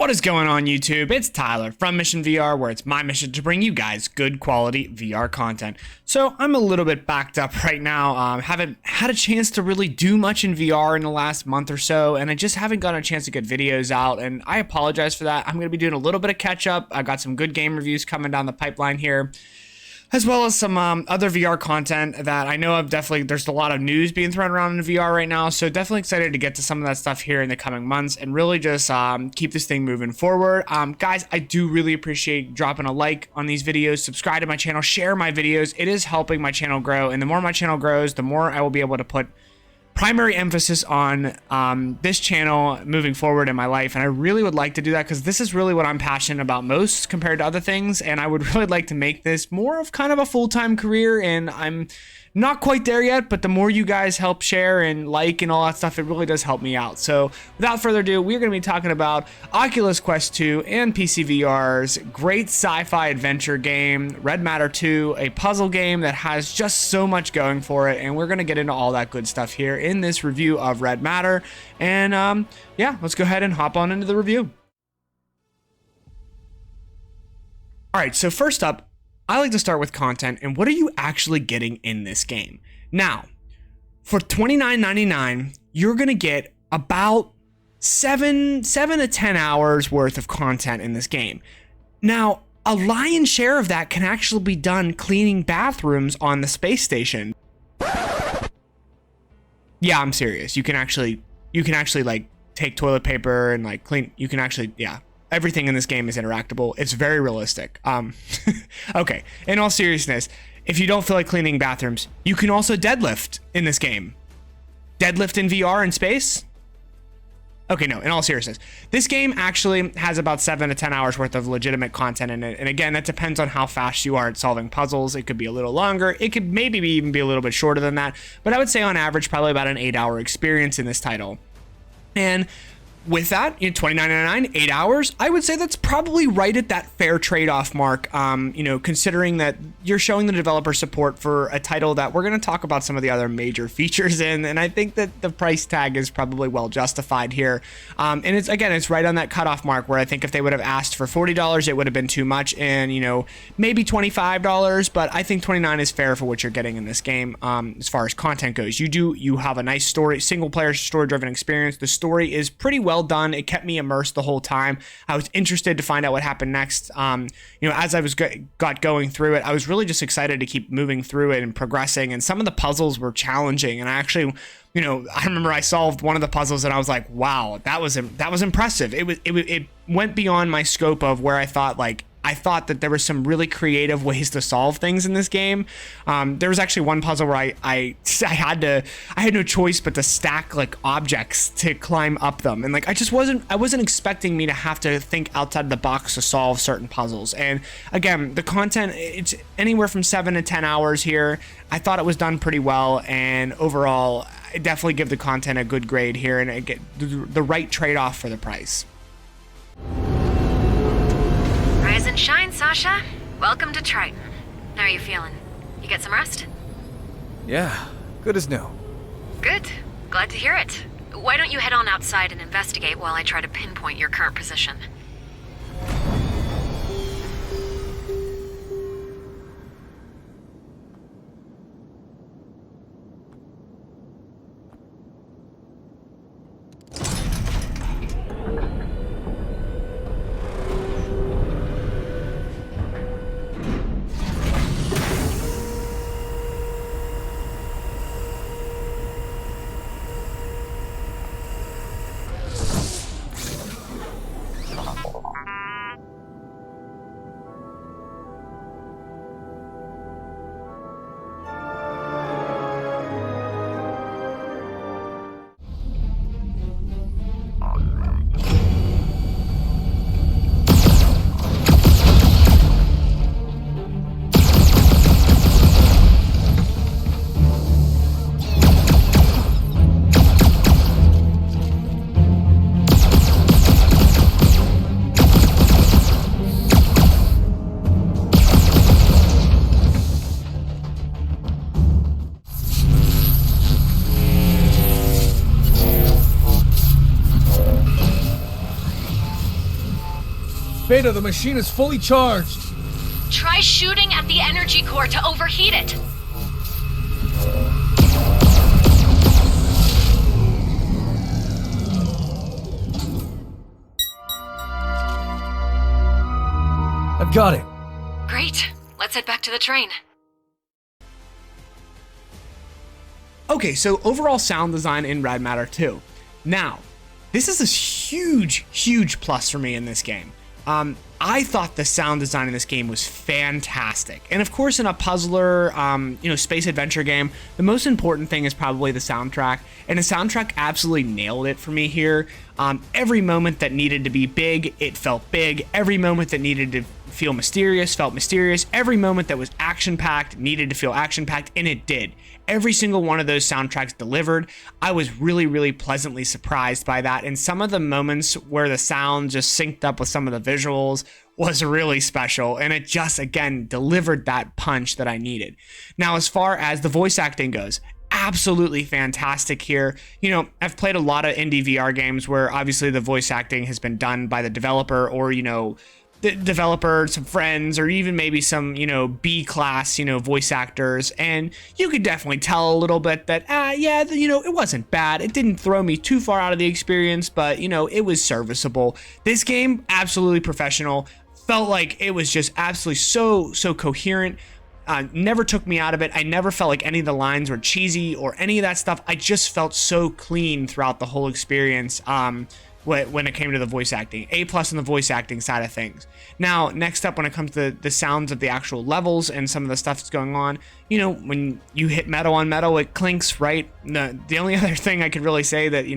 What is going on, YouTube? It's Tyler from Mission VR, where it's my mission to bring you guys good quality VR content. So I'm a little bit backed up right now. Haven't had a chance to really do much in VR in the last month or so, and I just haven't gotten a chance to get videos out, and I apologize for that. I'm going to be doing a little bit of catch up. I got some good game reviews coming down the pipeline here, as well as some other VR content that I know there's a lot of news being thrown around in VR right now, so definitely excited to get to some of that stuff here in the coming months and really just keep this thing moving forward. Guys, I do really appreciate dropping a like on these videos, subscribe to my channel, share my videos. It is helping my channel grow, and the more my channel grows, the more I will be able to put primary emphasis on this channel moving forward in my life, and I really would like to do that because this is really what I'm passionate about most compared to other things, and I would really like to make this more of kind of a full-time career, and I'm not quite there yet, but the more you guys help share and like and all that stuff, it really does help me out. So without further ado, we're going to be talking about Oculus Quest 2 and PCVR's great sci-fi adventure game, Red Matter 2, a puzzle game that has just so much going for it, and we're going to get into all that good stuff here in this review of Red Matter. And yeah, let's go ahead and hop on into the review. All right, so first up, I like to start with content and what are you actually getting in this game. Now, for $29.99, you're gonna get about 7 to 10 hours worth of content in this game. Now, a lion's share of that can actually be done cleaning bathrooms on the space station. Yeah, I'm serious. You can actually like take toilet paper and like clean. You can actually, yeah. Everything in this game is interactable. It's very realistic. Okay, in all seriousness, if you don't feel like cleaning bathrooms, you can also deadlift in this game. Deadlift in VR in space? Okay, no, in all seriousness, this game actually has about 7 to 10 hours worth of legitimate content in it. And again, that depends on how fast you are at solving puzzles. It could be a little longer. It could maybe even be a little bit shorter than that. But I would say on average, probably about an 8-hour experience in this title. And with that, in $29.99, 8 hours, I would say that's probably right at that fair trade-off mark, considering that you're showing the developer support for a title that we're going to talk about some of the other major features in, and I think that the price tag is probably well justified here. And it's right on that cutoff mark where I think if they would have asked for $40, it would have been too much, and, maybe $25, but I think $29 is fair for what you're getting in this game as far as content goes. You have a nice story, single-player story-driven experience. The story is pretty well done. It kept me immersed the whole time. I was interested to find out what happened next. As I was got going through it, I was really just excited to keep moving through it and progressing. And some of the puzzles were challenging. And I actually, I remember I solved one of the puzzles and I was like, wow, that was impressive. It went beyond my scope of where I thought that there was some really creative ways to solve things in this game. There was actually one puzzle where I had no choice but to stack like objects to climb up them, and like I wasn't expecting me to have to think outside the box to solve certain puzzles. And again, the content, it's anywhere from 7 to 10 hours here. I thought it was done pretty well, and overall, I definitely give the content a good grade here, and I get the right trade-off for the price. Rise and shine, Sasha. Welcome to Triton. How are you feeling? You get some rest? Yeah, good as new. Good. Glad to hear it. Why don't you head on outside and investigate while I try to pinpoint your current position? Beta, the machine is fully charged. Try shooting at the energy core to overheat it. I've got it. Great. Let's head back to the train. Okay, so overall sound design in Red Matter 2. Now, this is a huge plus for me in this game. I thought the sound design in this game was fantastic. And of course, in a puzzler, space adventure game, the most important thing is probably the soundtrack. And the soundtrack absolutely nailed it for me here. Every moment that needed to be big, it felt big. Every moment that needed to feel mysterious, felt mysterious. Every moment that was action-packed needed to feel action-packed, and it did. Every single one of those soundtracks delivered. I was really pleasantly surprised by that, and some of the moments where the sound just synced up with some of the visuals was really special, and it just, again, delivered that punch that I needed. Now, as far as the voice acting goes, absolutely fantastic here. You know, I've played a lot of indie VR games where obviously the voice acting has been done by the developer or, the developer, some friends, or even maybe some, B-class, voice actors. And you could definitely tell a little bit that, it wasn't bad. It didn't throw me too far out of the experience, but, it was serviceable. This game, absolutely professional. Felt like it was just absolutely so coherent. Never took me out of it. I never felt like any of the lines were cheesy or any of that stuff. I just felt so clean throughout the whole experience. When it came to the voice acting. A+ on the voice acting side of things. Now, next up, when it comes to the sounds of the actual levels and some of the stuff that's going on, when you hit metal on metal, it clinks, right? The only other thing I could really say that,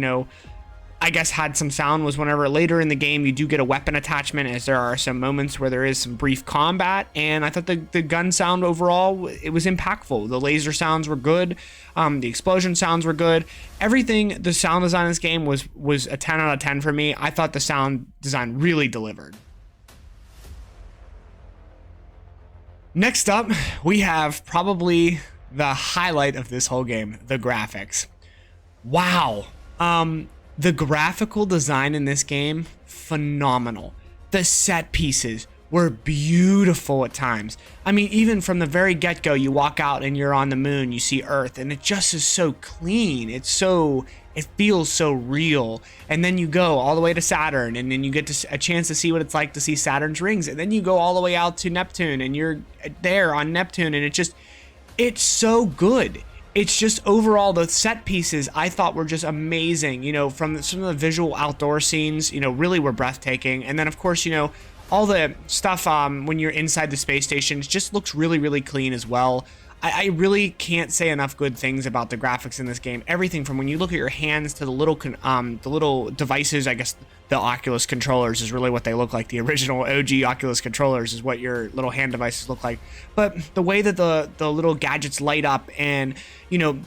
I guess had some sound was whenever later in the game you do get a weapon attachment, as there are some moments where there is some brief combat, and I thought the gun sound overall, it was impactful. The laser sounds were good, the explosion sounds were good. Everything, the sound design in this game was a 10 out of 10 for me. I thought the sound design really delivered. Next up, we have probably the highlight of this whole game, the graphics. Wow. The graphical design in this game, phenomenal. The set pieces were beautiful at times. I mean, even from the very get-go, you walk out and you're on the moon, you see Earth, and it just is so clean. It feels so real. And then you go all the way to Saturn, and then you get a chance to see what it's like to see Saturn's rings. And then you go all the way out to Neptune, and you're there on Neptune, and it's so good. It's just overall, the set pieces I thought were just amazing, from some of the visual outdoor scenes, really were breathtaking. And then, of course, all the stuff when you're inside the space station just looks really clean as well. I really can't say enough good things about the graphics in this game. Everything from when you look at your hands to the little devices. I guess the Oculus controllers is really what they look like. The original OG Oculus controllers is what your little hand devices look like. But the way that the little gadgets light up, and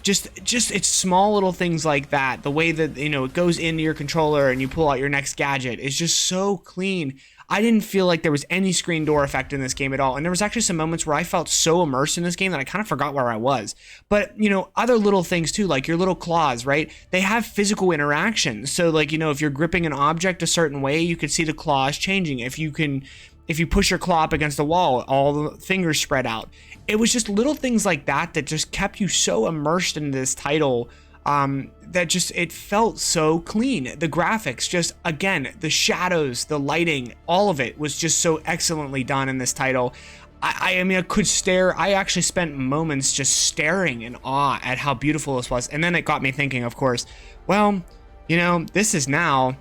just it's small little things like that. The way that it goes into your controller and you pull out your next gadget is just so clean. I didn't feel like there was any screen door effect in this game at all. And there was actually some moments where I felt so immersed in this game that I kind of forgot where I was. But, other little things too, like your little claws, right? They have physical interactions. So like, if you're gripping an object a certain way, you could see the claws changing. If you push your claw up against the wall, all the fingers spread out. It was just little things like that just kept you so immersed in this title. It felt so clean. The graphics, just again, the shadows, the lighting, all of it was just so excellently done in this title. I could stare. I actually spent moments just staring in awe at how beautiful this was. And then it got me thinking, of course, well, this is now,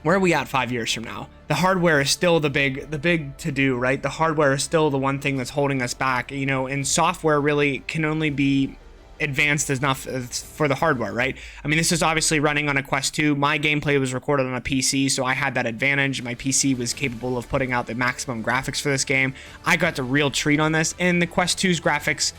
where are we at 5 years from now? The hardware is still the big to do, right? The hardware is still the one thing that's holding us back, and software really can only be advanced enough for the hardware, right? I mean, this is obviously running on a Quest 2. My gameplay was recorded on a PC, so I had that advantage. My PC was capable of putting out the maximum graphics for this game. I got the real treat on this, and the Quest 2's graphics,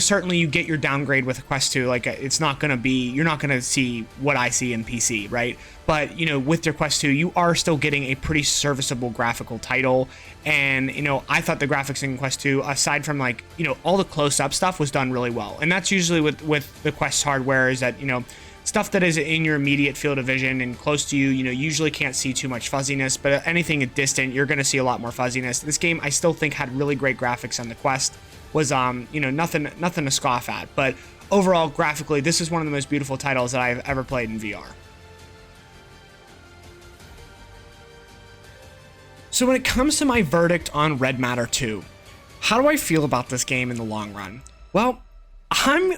certainly you get your downgrade with a Quest 2. Like, it's not gonna be, you're not gonna see what I see in PC, right? But, with your Quest 2, you are still getting a pretty serviceable graphical title. And, I thought the graphics in Quest 2, aside from all the close-up stuff, was done really well. And that's usually with the Quest hardware, is that, stuff that is in your immediate field of vision and close to you, you know, usually can't see too much fuzziness, but anything distant, you're going to see a lot more fuzziness. This game, I still think, had really great graphics on the Quest. Was, you know, nothing to scoff at, but overall, graphically, this is one of the most beautiful titles that I've ever played in VR. So when it comes to my verdict on Red Matter 2, how do I feel about this game in the long run? Well, I'm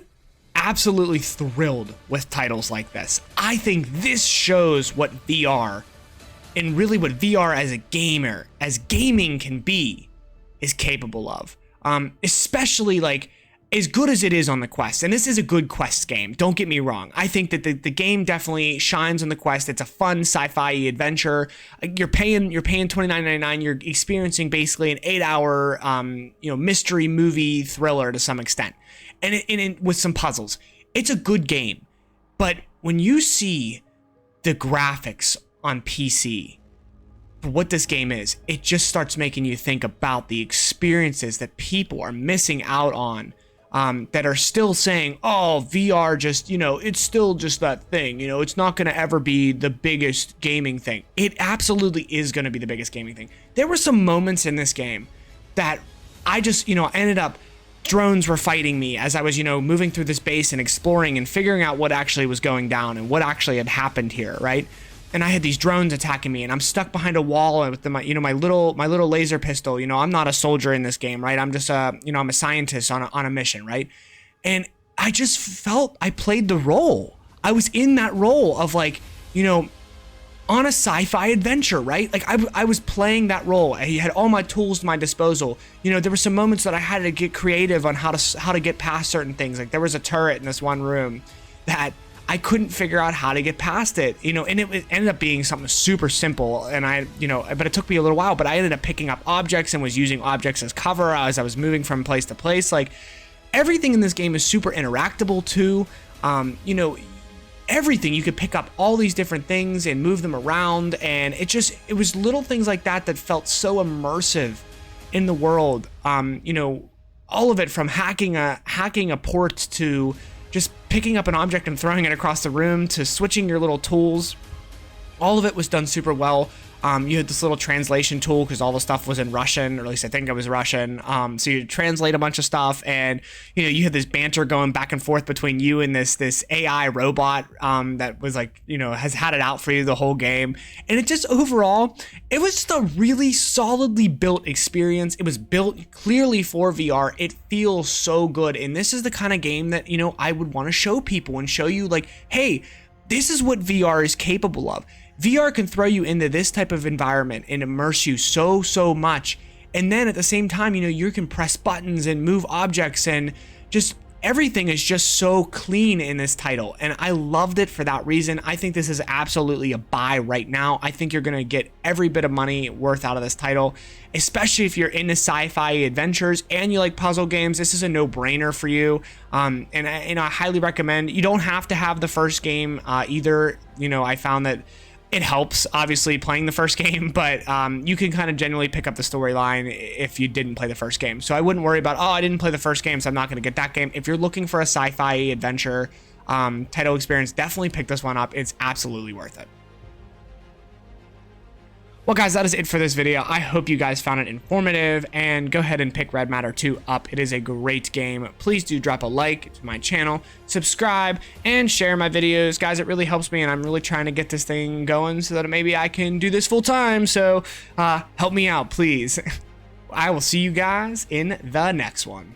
absolutely thrilled with titles like this. I think this shows what VR, and really what VR as a gamer, as gaming can be, is capable of. Especially like as good as it is on the Quest, and this is a good Quest game, don't get me wrong. I think that the game definitely shines on the Quest. It's a fun sci-fi adventure. You're paying $29.99. You're experiencing basically an 8-hour you know, mystery movie thriller to some extent, and with some puzzles. It's a good game, but when you see the graphics on PC, what this game is, it just starts making you think about the experiences that people are missing out on, that are still saying, oh, VR just, you know, it's still just that thing, you know, it's not going to ever be the biggest gaming thing. It absolutely is going to be the biggest gaming thing. There were some moments in this game that I just, you know, ended up, drones were fighting me as I was, you know, moving through this base and exploring and figuring out what actually was going down and what actually had happened here, right? And I had these drones attacking me, and I'm stuck behind a wall with you know, my little laser pistol. You know, I'm not a soldier in this game, right? I'm just you know, I'm a scientist on a mission, right? And I just felt I played the role. I was in that role of, like, you know, on a sci-fi adventure, right? Like I was playing that role. I had all my tools to my disposal. You know, there were some moments that I had to get creative on how to get past certain things. Like there was a turret in this one room that I couldn't figure out how to get past it, you know, and it ended up being something super simple. And you know, but it took me a little while, but I ended up picking up objects and was using objects as cover as I was moving from place to place. Like everything in this game is super interactable too. You know, everything, you could pick up all these different things and move them around. And it was little things like that that felt so immersive in the world. You know, all of it from hacking a port to just picking up an object and throwing it across the room to switching your little tools. All of it was done super well. You had this little translation tool because all the stuff was in Russian, or at least I think it was Russian. So you translate a bunch of stuff, and you know, you had this banter going back and forth between you and this AI robot that was like, you know, has had it out for you the whole game. And it just overall, it was just a really solidly built experience. It was built clearly for VR. It feels so good, and this is the kind of game that, you know, I would want to show people and show you, like, hey, this is what VR is capable of. VR can throw you into this type of environment and immerse you so much. And then at the same time, you know, you can press buttons and move objects, and just everything is just so clean in this title. And I loved it for that reason. I think this is absolutely a buy right now. I think you're going to get every bit of money worth out of this title, especially if you're into sci-fi adventures and you like puzzle games. This is a no-brainer for you. And I highly recommend. You don't have to have the first game either. You know, I found that it helps, obviously, playing the first game, but you can kind of generally pick up the storyline if you didn't play the first game. So I wouldn't worry about, oh, I didn't play the first game, so I'm not going to get that game. If you're looking for a sci-fi adventure title experience, definitely pick this one up. It's absolutely worth it. Well, guys, that is it for this video. I hope you guys found it informative, and go ahead and pick Red Matter 2 up. It is a great game. Please do drop a like to my channel, subscribe, and share my videos. Guys, it really helps me, and I'm really trying to get this thing going so that maybe I can do this full time. So help me out, please. I will see you guys in the next one.